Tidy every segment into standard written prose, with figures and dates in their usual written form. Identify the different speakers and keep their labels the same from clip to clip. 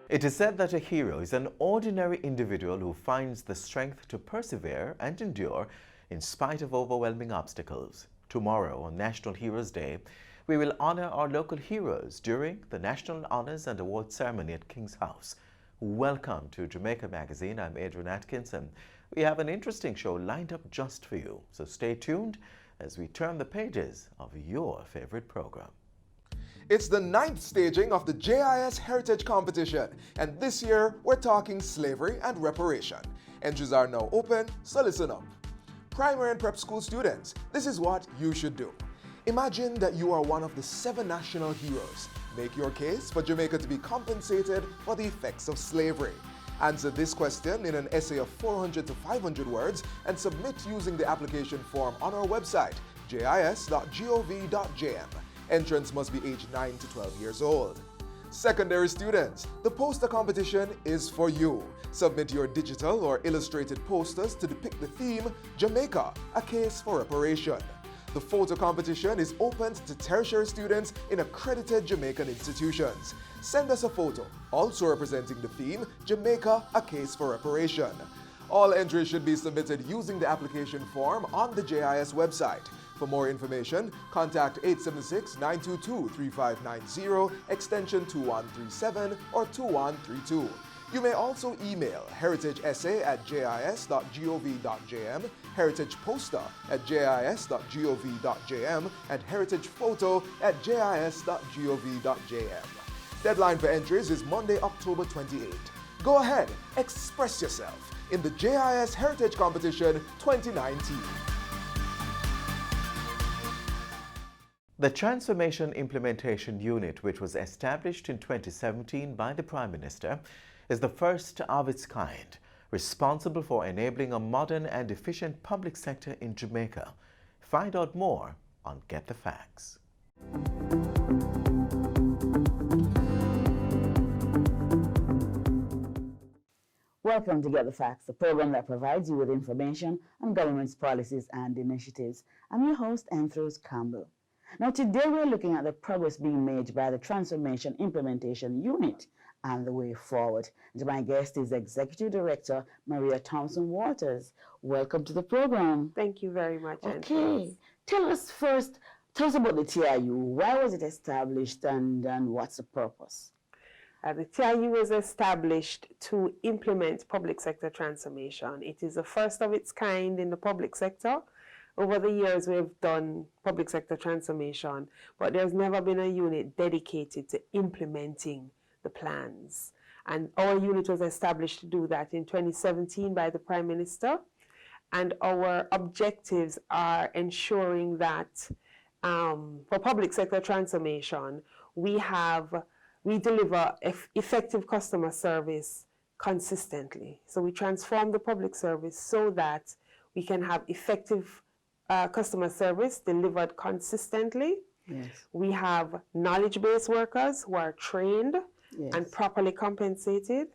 Speaker 1: It is said that a hero is an ordinary individual who finds the strength to persevere and endure in spite of overwhelming obstacles. Tomorrow, on National Heroes Day, we will honor our local heroes during the National Honors and Awards Ceremony at King's House. Welcome to Jamaica Magazine. I'm Adrian Atkinson. We have an interesting show lined up just for you, so stay tuned as we turn the pages of your favorite program.
Speaker 2: It's the 9th staging of the JIS Heritage Competition, and this year we're talking slavery and reparation. Entries are now open, so listen up. Primary and prep school students, this is what you should do. Imagine that you are one of the 7 national heroes. Make your case for Jamaica to be compensated for the effects of slavery. Answer this question in an essay of 400 to 500 words and submit using the application form on our website, jis.gov.jm. Entrants must be aged 9 to 12 years old. Secondary students, the poster competition is for you. Submit your digital or illustrated posters to depict the theme, Jamaica, a case for reparation. The photo competition is open to tertiary students in accredited Jamaican institutions. Send us a photo, also representing the theme, Jamaica, a case for reparation. All entries should be submitted using the application form on the JIS website. For more information, contact 876-922-3590, extension 2137 or 2132. You may also email heritageessay@jis.gov.jm, heritageposter@jis.gov.jm, and heritagephoto@jis.gov.jm. Deadline for entries is Monday, October 28. Go ahead, express yourself in the JIS Heritage Competition 2019.
Speaker 1: The Transformation Implementation Unit, which was established in 2017 by the Prime Minister, is the first of its kind, responsible for enabling a modern and efficient public sector in Jamaica. Find out more on Get the Facts.
Speaker 3: Welcome to Get the Facts, the program that provides you with information on government's policies and initiatives. I'm your host, Andrews Campbell. Now, today we're looking at the progress being made by the Transformation Implementation Unit and the way forward. And my guest is Executive Director Maria Thompson-Waters. Welcome to the program.
Speaker 4: Thank you very much.
Speaker 3: Okay. Tell us about the TIU. Why was it established and what's the purpose?
Speaker 4: The TIU was established to implement public sector transformation. It is the first of its kind in the public sector. Over the years, we've done public sector transformation, but there's never been a unit dedicated to implementing the plans. And our unit was established to do that in 2017 by the Prime Minister. And our objectives are ensuring that for public sector transformation, we deliver effective customer service consistently. So we transform the public service so that we can have effective customer service delivered consistently.
Speaker 3: Yes.
Speaker 4: We have knowledge-based workers who are trained and properly compensated.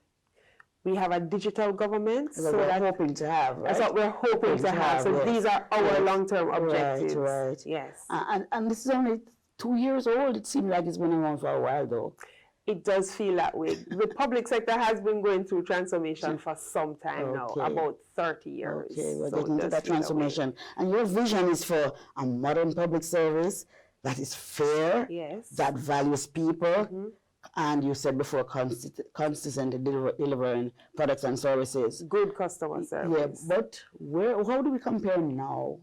Speaker 4: We have a digital government.
Speaker 3: That's what we're hoping to have, right?
Speaker 4: That's what we're hoping to have. So
Speaker 3: yes.
Speaker 4: these are our long-term objectives.
Speaker 3: Right.
Speaker 4: Yes.
Speaker 3: And this is only 2 years old. It seems like it's been around for a while, though.
Speaker 4: It does feel that way. The public sector has been going through transformation for some time now, about 30 years.
Speaker 3: Okay, we're getting to that transformation. And your vision is for a modern public service that is fair, that values people, and you said before, consistently delivering products and services.
Speaker 4: Good customer service.
Speaker 3: Yeah, but how do we compare now?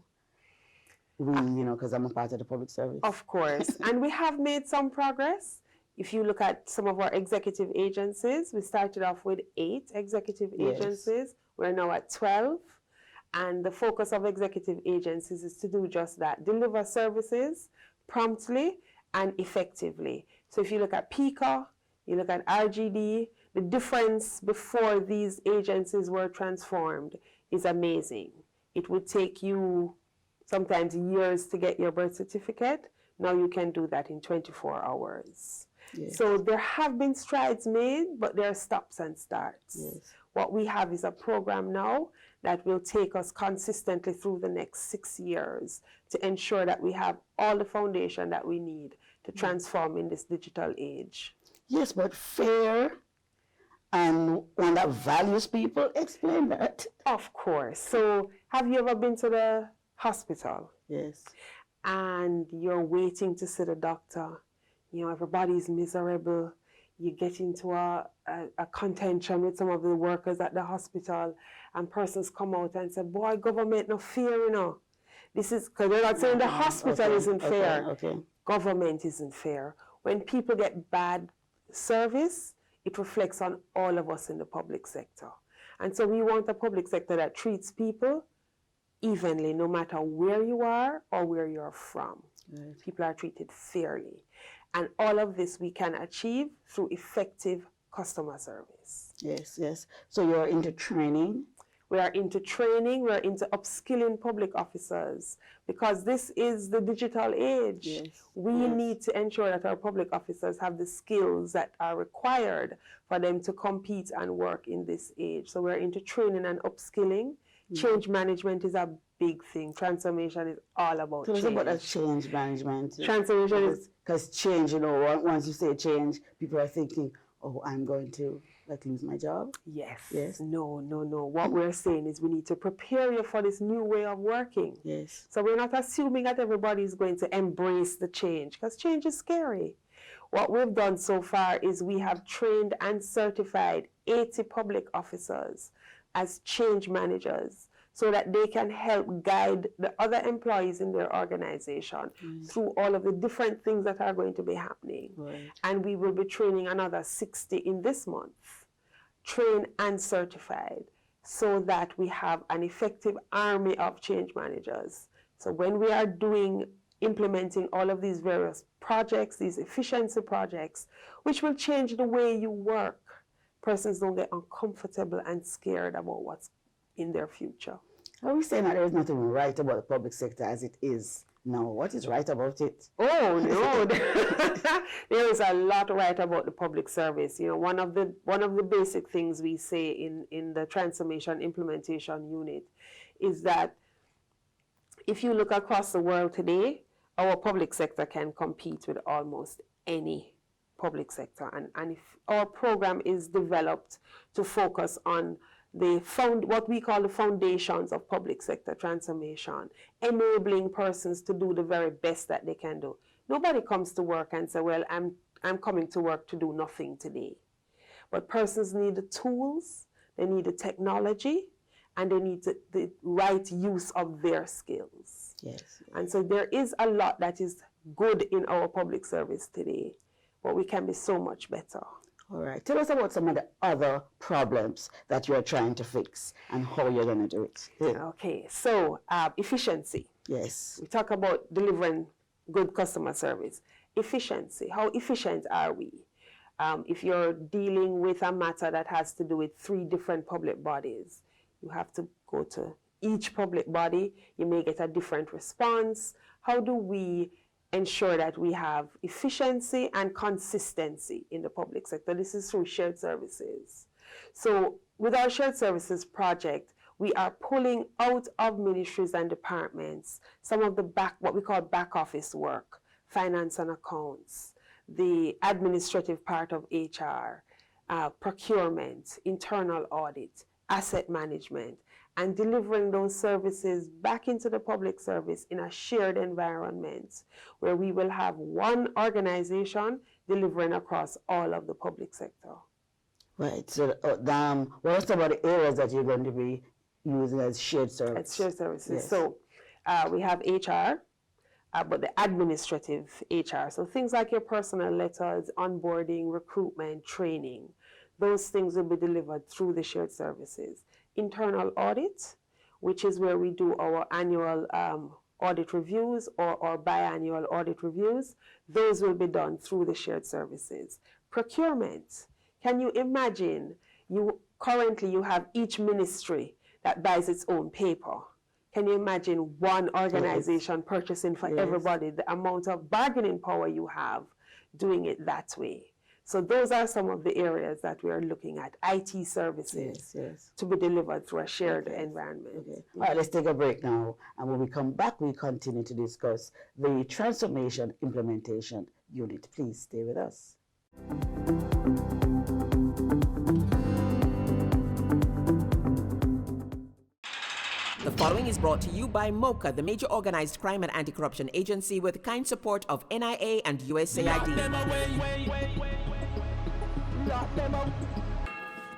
Speaker 3: Because I'm a part of the public service.
Speaker 4: Of course. And we have made some progress. If you look at some of our executive agencies, we started off with 8 executive agencies. We're now at 12. And the focus of executive agencies is to do just that, deliver services promptly and effectively. So if you look at PICA, you look at RGD, the difference before these agencies were transformed is amazing. It would take you sometimes years to get your birth certificate. Now you can do that in 24 hours. Yes. So there have been strides made, but there are stops and starts. Yes. What we have is a program now that will take us consistently through the next 6 years to ensure that we have all the foundation that we need to transform in this digital age.
Speaker 3: Yes, but fair and one that values people. Explain that.
Speaker 4: Of course. So have you ever been to the hospital?
Speaker 3: Yes.
Speaker 4: And you're waiting to see the doctor? You know, everybody's miserable. You get into a contention with some of the workers at the hospital, and persons come out and say, boy, government no fair, you know. This is, because they're not saying the hospital isn't fair.
Speaker 3: Okay.
Speaker 4: Government isn't fair. When people get bad service, it reflects on all of us in the public sector. And so we want a public sector that treats people evenly, no matter where you are or where you're from.
Speaker 3: Right.
Speaker 4: People are treated fairly. And all of this we can achieve through effective customer service.
Speaker 3: Yes, yes. So you're into training?
Speaker 4: We are into training, we're into upskilling public officers, because this is the digital age.
Speaker 3: Yes,
Speaker 4: we need to ensure that our public officers have the skills that are required for them to compete and work in this age. So we're into training and upskilling. Change management is a big thing. Transformation is all about change.
Speaker 3: Tell us about that change management.
Speaker 4: Transformation is...
Speaker 3: Because change, you know, once you say change, people are thinking, oh, I'm going to lose my job?
Speaker 4: Yes.
Speaker 3: Yes.
Speaker 4: No. What we're saying is we need to prepare you for this new way of working.
Speaker 3: Yes.
Speaker 4: So we're not assuming that everybody is going to embrace the change, because change is scary. What we've done so far is we have trained and certified 80 public officers as change managers, so that they can help guide the other employees in their organization through all of the different things that are going to be happening.
Speaker 3: Right.
Speaker 4: And we will be training another 60 in this month, trained and certified, so that we have an effective army of change managers. So when we are implementing all of these various projects, these efficiency projects, which will change the way you work, persons don't get uncomfortable and scared about what's in their future.
Speaker 3: Are we saying that there is nothing right about the public sector as it is now? What is right about it?
Speaker 4: Oh no, there is a lot right about the public service. You know, one of the basic things we say in the Transformation Implementation Unit is that if you look across the world today, our public sector can compete with almost any public sector, and if our program is developed to focus on what we call the foundations of public sector transformation, enabling persons to do the very best that they can do. Nobody comes to work and say, well, I'm coming to work to do nothing today. But persons need the tools, they need the technology, and they need the right use of their skills.
Speaker 3: Yes.
Speaker 4: And so there is a lot that is good in our public service today, but we can be so much better.
Speaker 3: All right. Tell us about some of the other problems that you're trying to fix and how you're going to do it. Yeah.
Speaker 4: Okay, so efficiency.
Speaker 3: Yes.
Speaker 4: We talk about delivering good customer service. Efficiency. How efficient are we? If you're dealing with a matter that has to do with 3 different public bodies, you have to go to each public body. You may get a different response. How do we ensure that we have efficiency and consistency in the public sector? This is through shared services. So with our shared services project, we are pulling out of ministries and departments some of the what we call back office work, finance and accounts, the administrative part of HR, procurement, internal audit, asset management, and delivering those services back into the public service in a shared environment where we will have one organization delivering across all of the public sector.
Speaker 3: Right. So what are some of the areas that you're going to be using as shared services?
Speaker 4: As shared services.
Speaker 3: Yes.
Speaker 4: So we have HR, but the administrative HR. So things like your personal letters, onboarding, recruitment, training, those things will be delivered through the shared services. Internal audit, which is where we do our annual audit reviews or biannual audit reviews, those will be done through the shared services. Procurement, can you imagine, currently you have each ministry that buys its own paper. Can you imagine one organization purchasing for everybody, the amount of bargaining power you have doing it that way? So those are some of the areas that we are looking at, IT services to be delivered through a shared environment.
Speaker 3: Okay. All right, let's take a break now. And when we come back, we continue to discuss the Transformation Implementation Unit. Please stay with us.
Speaker 5: The following is brought to you by MOCA, the major organized crime and anti-corruption agency with kind support of NIA and USAID.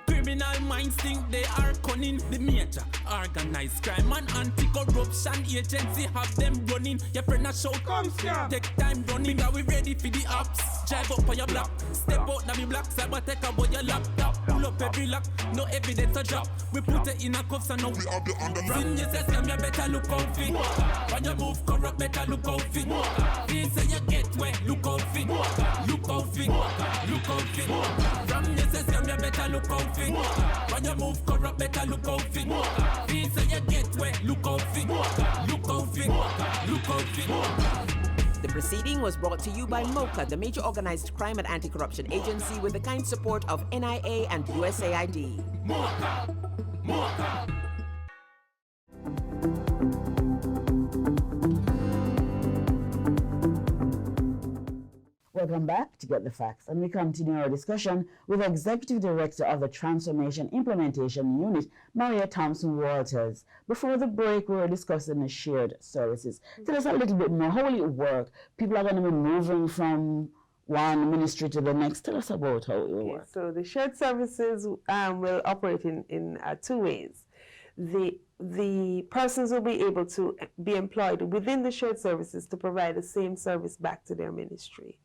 Speaker 6: Criminal minds think they are cunning. The major organized crime and anti-corruption agency have them running. Your friend a shout, come here. Take time running, are we ready for the ops? Drive up on your block, step out now me block, cyber take away your laptop. Pull up every lock, no evidence a drop. We put it in a cuffs and now we have the under. From you say scam, you better look out fit. When you move corrupt, better look out fit. Please say you get wet, look out fit. Look out fit, look out fit. From you say scam, you better look out fit. When you move corrupt, better look out fit. Please say you get wet, look out fit. Look out fit, look out fit.
Speaker 5: The proceeding was brought to you by MOCA, the major organized crime and anti-corruption agency with the kind support of NIA and USAID.
Speaker 6: MOCA, MOCA.
Speaker 3: Welcome back to Get the Facts, and we continue our discussion with Executive Director of the Transformation Implementation Unit, Maria Thompson Walters. Before the break, we were discussing the shared services. Tell us a little bit more. How will it work? People are going to be moving from one ministry to the next. Tell us about how it will work.
Speaker 4: So the shared services will operate in two ways. The persons will be able to be employed within the shared services to provide the same service back to their ministry.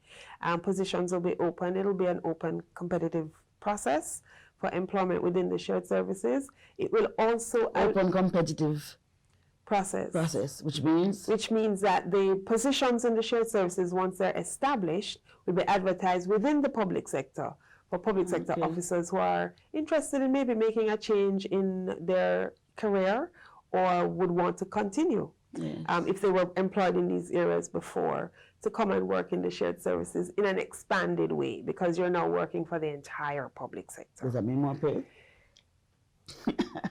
Speaker 4: Positions will be open. It'll be an open competitive process for employment within the shared services. It will also
Speaker 3: open competitive process, which means
Speaker 4: that the positions in the shared services, once they're established, will be advertised within the public sector for public sector officers who are interested in maybe making a change in their career or would want to continue. If they were employed in these areas before, to come and work in the shared services in an expanded way, because you're now working for the entire public sector.
Speaker 3: Does that mean more pay?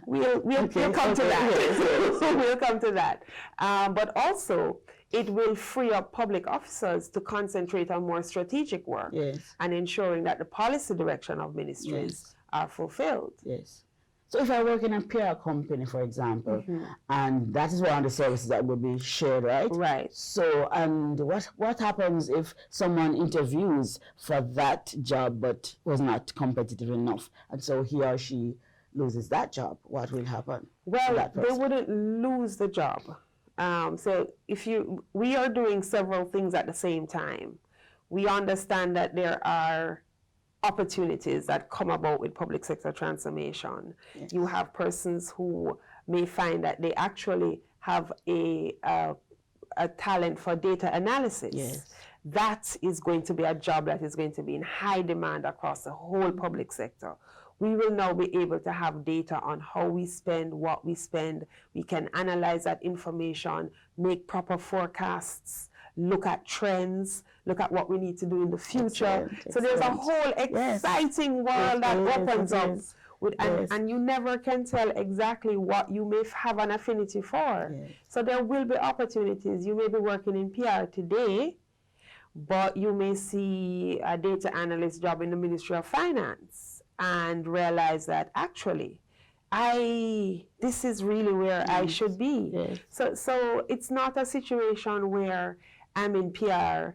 Speaker 4: We'll come to that. We'll come to that. But also, it will free up public officers to concentrate on more strategic work and ensuring that the policy direction of ministries are fulfilled.
Speaker 3: So if I work in a PR company, for example, and that is one of the services that will be shared, right?
Speaker 4: Right.
Speaker 3: So, and what happens if someone interviews for that job but was not competitive enough, and so he or she loses that job? What will happen?
Speaker 4: Well, they wouldn't lose the job. So we are doing several things at the same time. We understand that there are opportunities that come about with public sector transformation. You have persons who may find that they actually have a talent for data analysis. That is going to be a job that is going to be in high demand across the whole public sector. We will now be able to have data on how we spend, what we spend. We can analyze that information, make proper forecasts, look at trends, look at what we need to do in the future. So there's a whole exciting world that opens up. And you never can tell exactly what you may have an affinity for. So there will be opportunities. You may be working in PR today, but you may see a data analyst job in the Ministry of Finance and realize that actually, this is really where I should be. So it's not a situation where I'm in PR,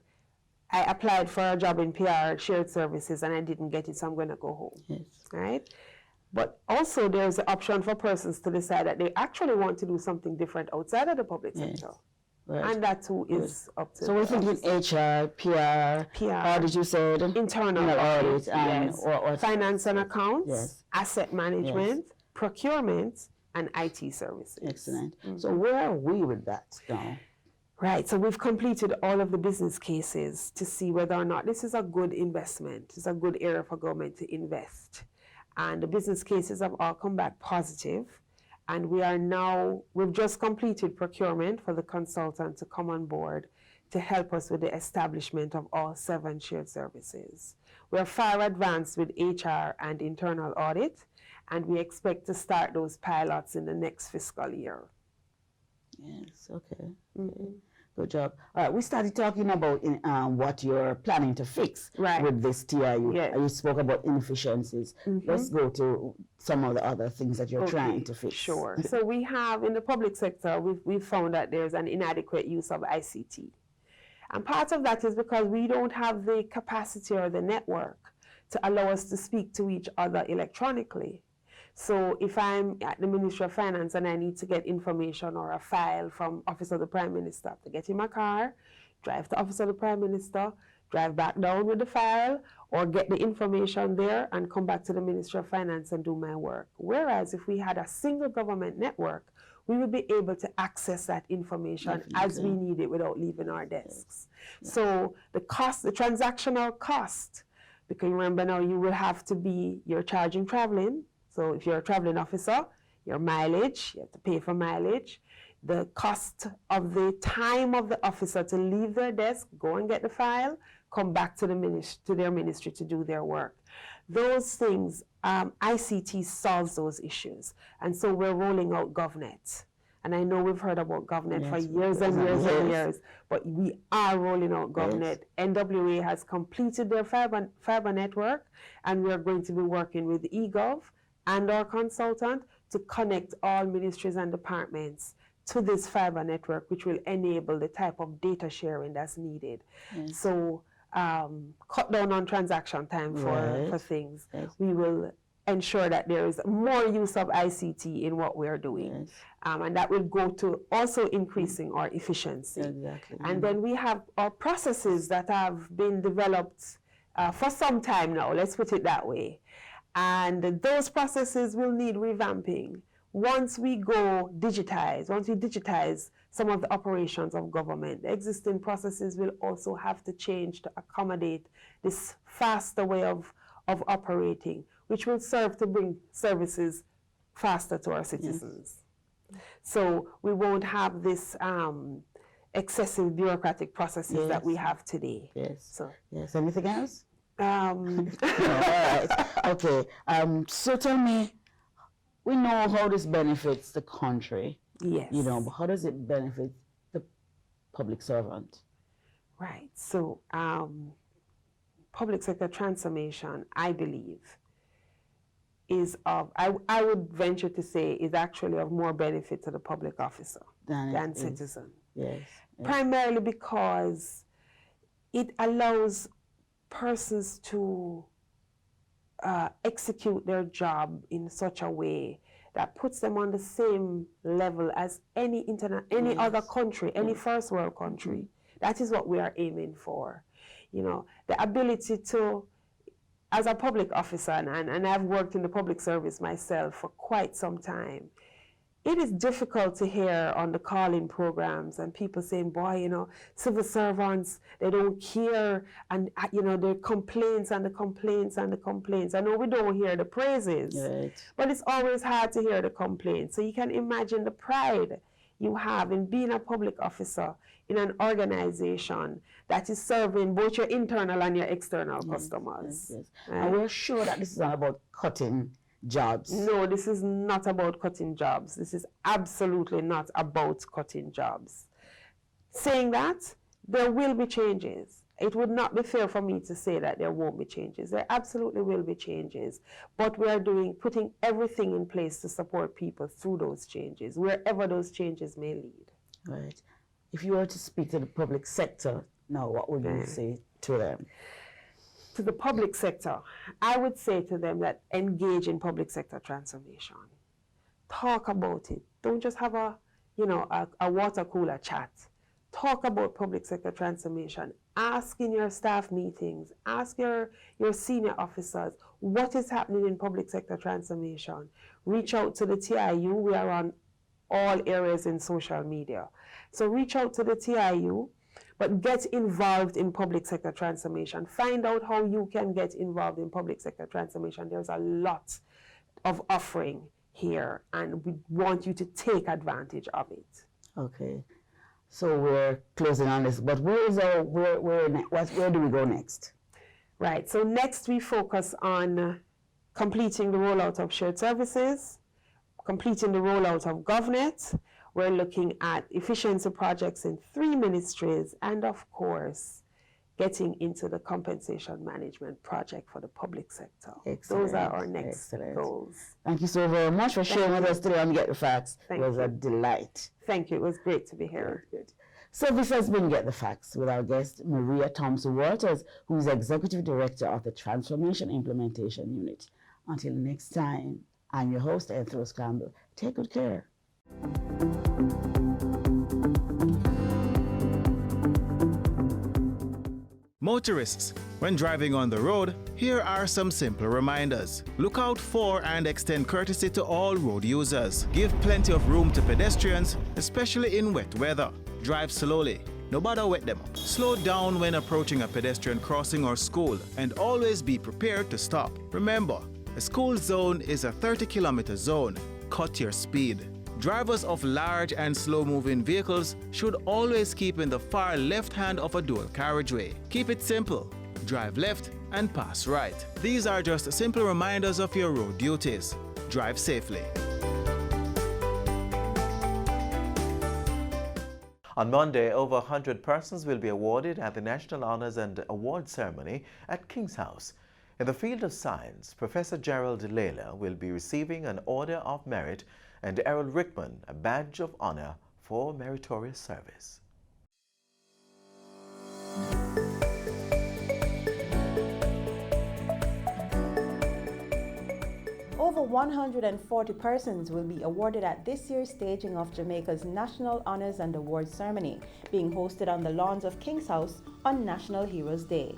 Speaker 4: I applied for a job in PR, shared services, and I didn't get it, so I'm going to go home, right? But also there's the option for persons to decide that they actually want to do something different outside of the public sector. And that too is up to.
Speaker 3: So we're thinking HR, PR, audit, you said?
Speaker 4: Internal audit,
Speaker 3: and
Speaker 4: finance and accounts, asset management, procurement, and IT services.
Speaker 3: Excellent. So where are we with that now?
Speaker 4: Right, so we've completed all of the business cases to see whether or not this is a good investment, it's a good area for government to invest. And the business cases have all come back positive. And we've just completed procurement for the consultant to come on board to help us with the establishment of all 7 shared services. We're far advanced with HR and internal audit, and we expect to start those pilots in the next fiscal year.
Speaker 3: Yes, okay. Good job. All right, we started talking about what you're planning to fix with this TIU.
Speaker 4: Yes.
Speaker 3: You spoke about inefficiencies. Let's go to some of the other things that you're trying to fix.
Speaker 4: Sure. So we have, in the public sector, we've found that there's an inadequate use of ICT. And part of that is because we don't have the capacity or the network to allow us to speak to each other electronically. So if I'm at the Ministry of Finance and I need to get information or a file from Office of the Prime Minister, I have to get in my car, drive to Office of the Prime Minister, drive back down with the file, or get the information there and come back to the Ministry of Finance and do my work. Whereas if we had a single government network, we would be able to access that information as we need it without leaving our desks. So the cost, the transactional cost, because remember now you will have to be, you're charging traveling. So if you're a traveling officer, your mileage, you have to pay for mileage. The cost of the time of the officer to leave their desk, go and get the file, come back to their ministry to do their work. Those things, ICT solves those issues. And so we're rolling out GovNet. And I know we've heard about GovNet for years and years and years, but we are rolling out GovNet. NWA has completed their fiber network, and we're going to be working with eGov and our consultant to connect all ministries and departments to this fiber network, which will enable the type of data sharing that's needed. So cut down on transaction time for things. We will ensure that there is more use of ICT in what we're doing. And that will go to also increasing our efficiency. And then we have our processes that have been developed for some time now, let's put it that way. And those processes will need revamping. Once we digitize some of the operations of government, the existing processes will also have to change to accommodate this faster way of operating, which will serve to bring services faster to our citizens. So we won't have this excessive bureaucratic processes that we have today.
Speaker 3: Anything else?
Speaker 4: All
Speaker 3: right. Okay. So tell me, we know how this benefits the country.
Speaker 4: Yes.
Speaker 3: You know, but how does it benefit the public servant?
Speaker 4: Right. So public sector transformation, I believe, is of, I would venture to say, is actually of more benefit to the public officer than citizen. Primarily because it allows persons to execute their job in such a way that puts them on the same level as any other country, any first world country. That is what we are aiming for. You know, the ability to, as a public officer, and I've worked in the public service myself for quite some time, it is difficult to hear on the call-in programs and people saying, boy, you know, civil servants, they don't care, and, you know, the complaints and the complaints and the complaints. I know we don't hear the praises, but it's always hard to hear the complaints. So you can imagine the pride you have in being a public officer in an organization that is serving both your internal and your external customers.
Speaker 3: And we're sure that this is not about cutting jobs.
Speaker 4: No, this is not about cutting jobs. This is absolutely not about cutting jobs. Saying that, there will be changes. It would not be fair for me to say that there won't be changes. There absolutely will be changes. But we are putting everything in place to support people through those changes, wherever those changes may lead.
Speaker 3: Right. If you were to speak to the public sector now, what would you say to them?
Speaker 4: To the public sector, I would say to them that engage in public sector transformation. Talk about it. Don't just have a water cooler chat. Talk about public sector transformation. Ask in your staff meetings, ask your senior officers, what is happening in public sector transformation. Reach out to the TIU. We are on all areas in social media. So reach out to the TIU, but get involved in public sector transformation. Find out how you can get involved in public sector transformation. There's a lot of offering here, and we want you to take advantage of it.
Speaker 3: Okay. So we're closing on this, but where do we go next?
Speaker 4: Right, so next we focus on completing the rollout of shared services, completing the rollout of GovNet. We're looking at efficiency projects in 3 ministries, and of course, getting into the compensation management project for the public sector.
Speaker 3: Excellent.
Speaker 4: Those are our next goals.
Speaker 3: Thank you so very much for sharing with us today on Get the Facts. It was a delight.
Speaker 4: Thank you. It was great to be here.
Speaker 3: Good. So this has been Get the Facts with our guest, Maria Thompson-Walters, who is Executive Director of the Transformation Implementation Unit. Until next time, I'm your host, Anthony Campbell. Take good care.
Speaker 7: Motorists, when driving on the road, here are some simple reminders. Look out for and extend courtesy to all road users. Give plenty of room to pedestrians, especially in wet weather. Drive slowly. No bother wet them up. Slow down when approaching a pedestrian crossing or school, and always be prepared to stop. Remember, a school zone is a 30-kilometer zone. Cut your speed. Drivers of large and slow-moving vehicles should always keep in the far left hand of a dual carriageway. Keep it simple. Drive left and pass right. These are just simple reminders of your road duties. Drive safely.
Speaker 1: On Monday, over 100 persons will be awarded at the National Honours and Awards Ceremony at King's House. In the field of science, Professor Gerald Layla will be receiving an Order of Merit and Errol Rickman a Badge of Honor for meritorious service.
Speaker 8: Over 140 persons will be awarded at this year's staging of Jamaica's National Honours and Awards Ceremony, being hosted on the lawns of King's House on National Heroes Day.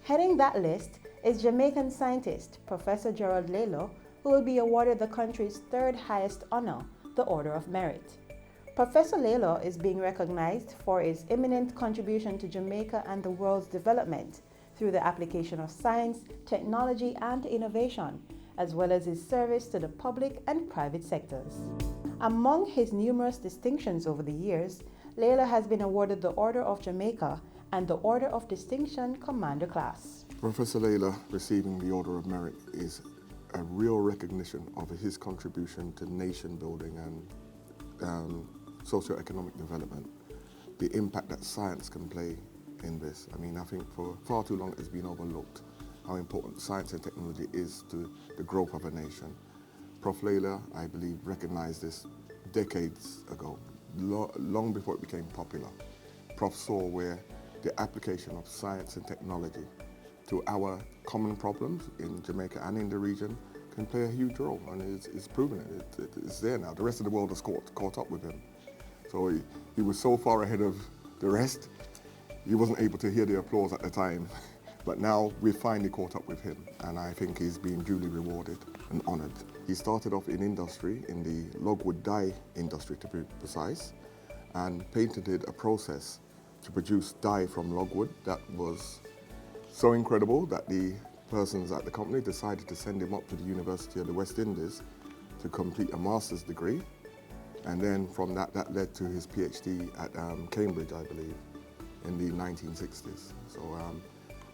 Speaker 8: Heading that list is Jamaican scientist Professor Gerald Layla, who will be awarded the country's third highest honor, the Order of Merit. Professor Layla is being recognized for his eminent contribution to Jamaica and the world's development through the application of science, technology, and innovation, as well as his service to the public and private sectors. Among his numerous distinctions over the years, Layla has been awarded the Order of Jamaica and the Order of Distinction Commander Class.
Speaker 2: Professor Layla receiving the Order of Merit is a real recognition of his contribution to nation building and socio-economic development, the impact that science can play in this. I mean, I think for far too long it's been overlooked how important science and technology is to the growth of a nation. Prof. Layla, I believe, recognized this decades ago, long before it became popular. Prof saw where the application of science and technology to our common problems in Jamaica and in the region can play a huge role, and it's proven it. It's there now. The rest of the world has caught up with him. So he was so far ahead of the rest, he wasn't able to hear the applause at the time. But now we've finally caught up with him, and I think he's been duly rewarded and honored. He started off in industry, in the logwood dye industry to be precise, and patented a process to produce dye from logwood that was so incredible that the persons at the company decided to send him up to the University of the West Indies to complete a master's degree. And then from that led to his PhD at Cambridge, I believe, in the 1960s. So,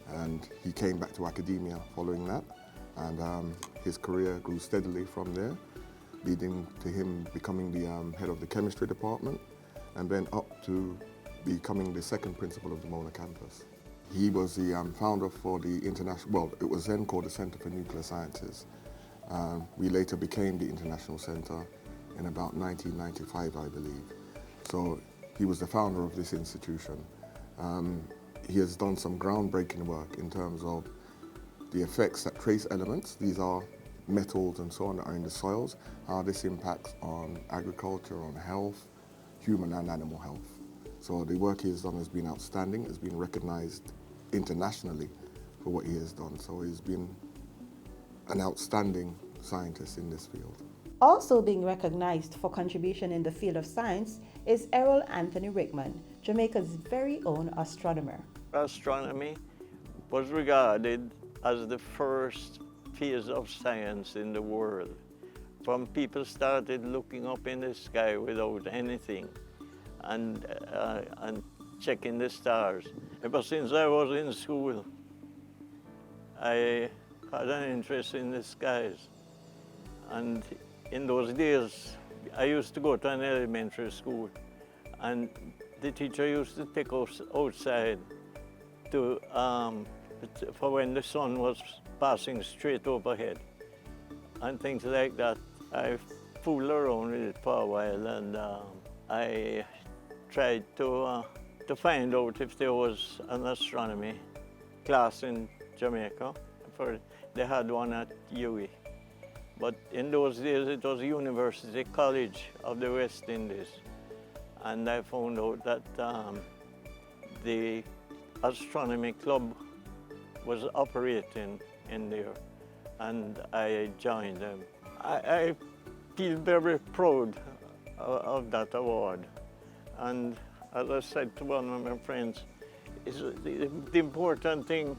Speaker 2: and he came back to academia following that, and his career grew steadily from there, leading to him becoming the head of the chemistry department, and then up to becoming the second principal of the Mona campus. He was the founder for the international, well, it was then called the Center for Nuclear Sciences. We later became the International Center in about 1995, I believe. So he was the founder of this institution. He has done some groundbreaking work in terms of the effects that trace elements, these are metals and so on, that are in the soils, how this impacts on agriculture, on health, human and animal health. So the work he has done has been outstanding, has been recognized internationally for what he has done. So he's been an outstanding scientist in this field.
Speaker 8: Also being recognized for contribution in the field of science is Errol Anthony Rickman, Jamaica's very own astronomer.
Speaker 9: Astronomy was regarded as the first phase of science in the world. When people started looking up in the sky without anything and checking the stars. Ever since I was in school, I had an interest in the skies. And in those days, I used to go to an elementary school, and the teacher used to take us outside to, for when the sun was passing straight overhead and things like that. I fooled around with it for a while, and I tried to find out if there was an astronomy class in Jamaica. They had one at UWI. But in those days, it was University College of the West Indies. And I found out that the astronomy club was operating in there, and I joined them. I feel very proud of that award. And as I said to one of my friends, the important thing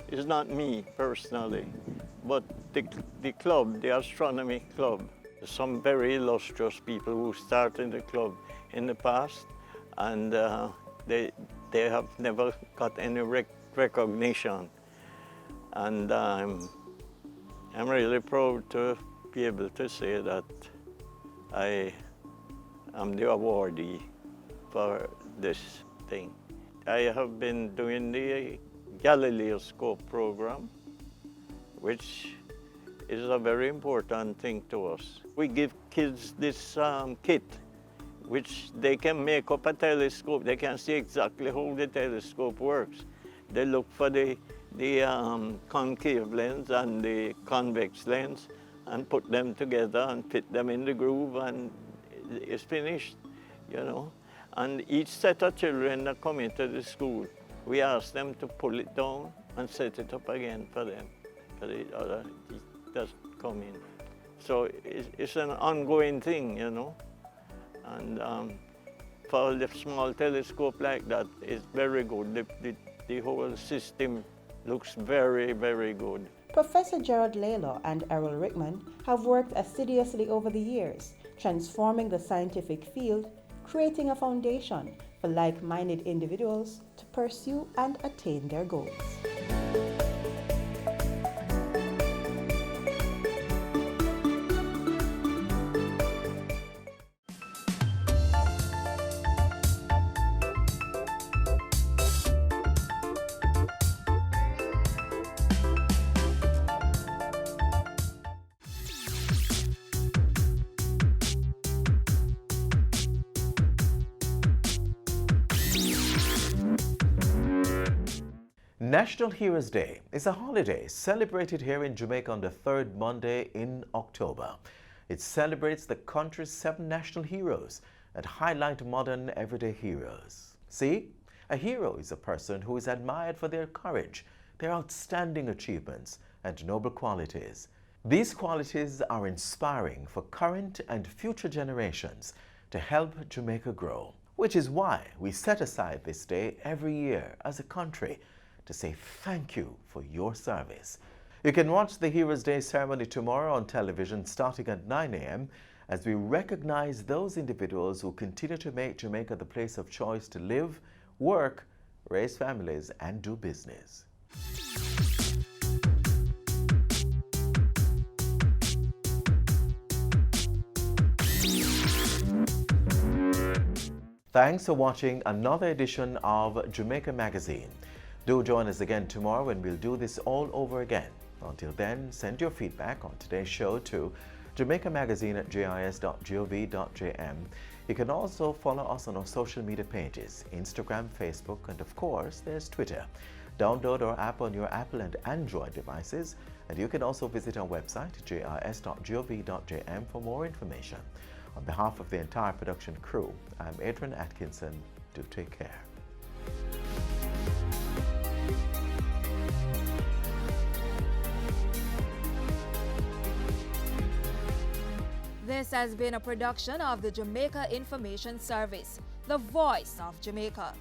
Speaker 9: is not me personally, but the club, the astronomy club. Some very illustrious people who started the club in the past, and they have never got any recognition. And I'm really proud to be able to say that I am the awardee for this thing. I have been doing the Galileoscope program, which is a very important thing to us. We give kids this kit, which they can make up a telescope. They can see exactly how the telescope works. They look for the concave lens and the convex lens and put them together and fit them in the groove, and it's finished, you know. And each set of children that come into the school, we ask them to pull it down and set it up again for them, for the other doesn't come in. So it's an ongoing thing, you know. And for the small telescope like that, it's very good. The whole system looks very, very good.
Speaker 8: Professor Gerald Laylaw and Errol Rickman have worked assiduously over the years, transforming the scientific field, creating a foundation for like-minded individuals to pursue and attain their goals.
Speaker 1: National Heroes Day is a holiday celebrated here in Jamaica on the third Monday in October. It celebrates the country's 7 national heroes and highlight modern everyday heroes. See, a hero is a person who is admired for their courage, their outstanding achievements, and noble qualities. These qualities are inspiring for current and future generations to help Jamaica grow, which is why we set aside this day every year as a country to say thank you for your service. You can watch the Heroes Day ceremony tomorrow on television starting at 9 a.m. as we recognize those individuals who continue to make Jamaica the place of choice to live, work, raise families, and do business. Thanks for watching another edition of Jamaica Magazine. Do join us again tomorrow when we'll do this all over again. Until then, send your feedback on today's show to jamaicamagazine@jis.gov.jm. You can also follow us on our social media pages, Instagram, Facebook, and of course, there's Twitter. Download our app on your Apple and Android devices, and you can also visit our website, jis.gov.jm, for more information. On behalf of the entire production crew, I'm Adrian Atkinson. Do take care.
Speaker 10: This has been a production of the Jamaica Information Service, the voice of Jamaica.